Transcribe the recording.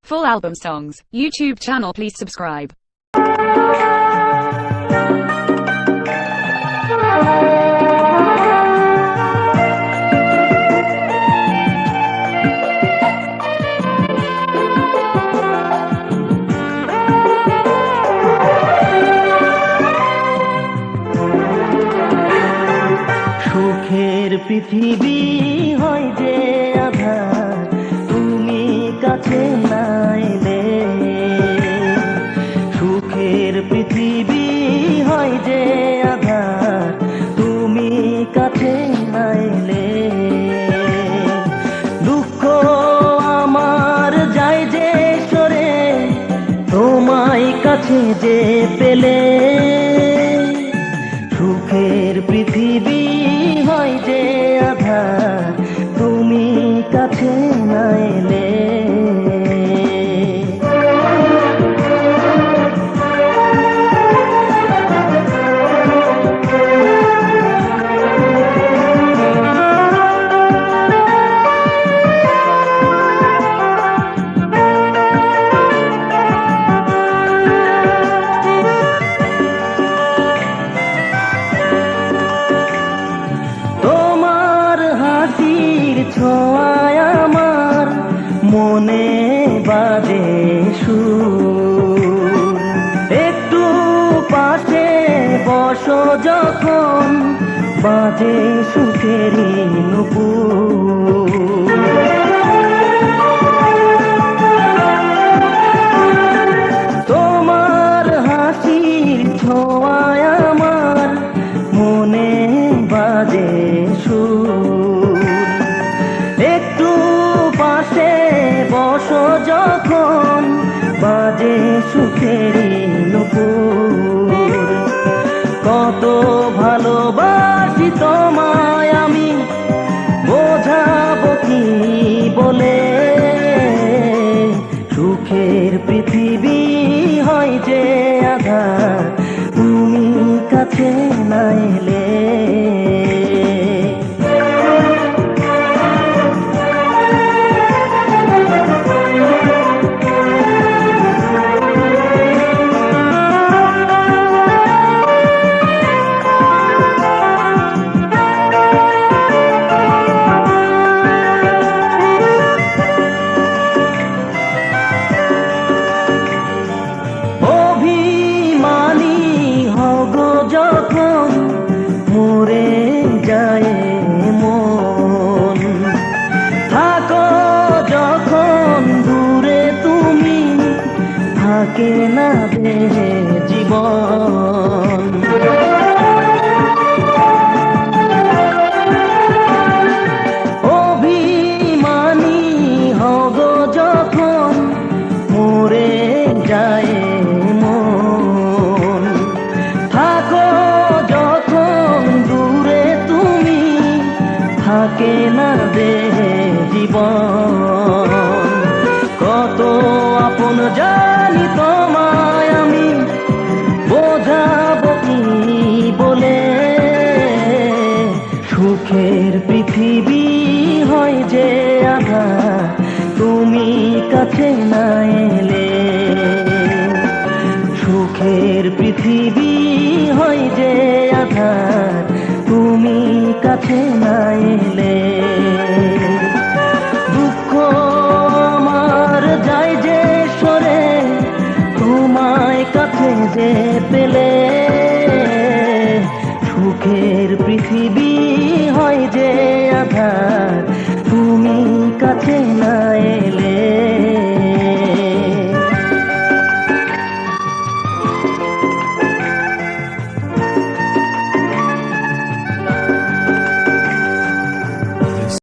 Full album songs. YouTube channel, please subscribe. সুখের পৃথিবী হয় যে আধার, তুমি কাছে না এলে। সুখের পৃথিবী হয় যে আধার, তুমি কাছে না এলে। দুঃখ আমার যায় যে সরে, তোমায় কাছে যে পেলে। সুখের পৃথিবী হয় যে আধার, তুমি কাছে না এলে। ছোঁয়ায় আমার মনে বাজে সুর, একটু পাশে বসো যখন বাজে সুখেরই নুপুর। তোমার হাসির ছোঁয়ায় আমার মনে বাজে সুর, একটু পাশে বসো যখন বাজে সুখেরই নুপুর। কত ভালোবাসি তোমায় আমি, বোঝাবো কি বলে। সুখের পৃথিবী হয় যে আধার, তুমি কাছে না এলে। মরে যায় মন, থাকো যখন দূরে তুমি, থাকে না দেহে জীবন। অভিমানী হব যখন মরে যায় মন, থাকো থাকে না দেহে জীবন। কত আপন জানি তোমায় আমি, বোঝাবো কি বলে। সুখের পৃথিবী হয় যে আধার, তুমি কাছে না এলে। সুখের পৃথিবী হয় যে আধার, তুমি কাছে না এলে। দুঃখ আমার যায় যে সরে, তোমায় কাছে যে পেলে। সুখের পৃথিবী হয় যে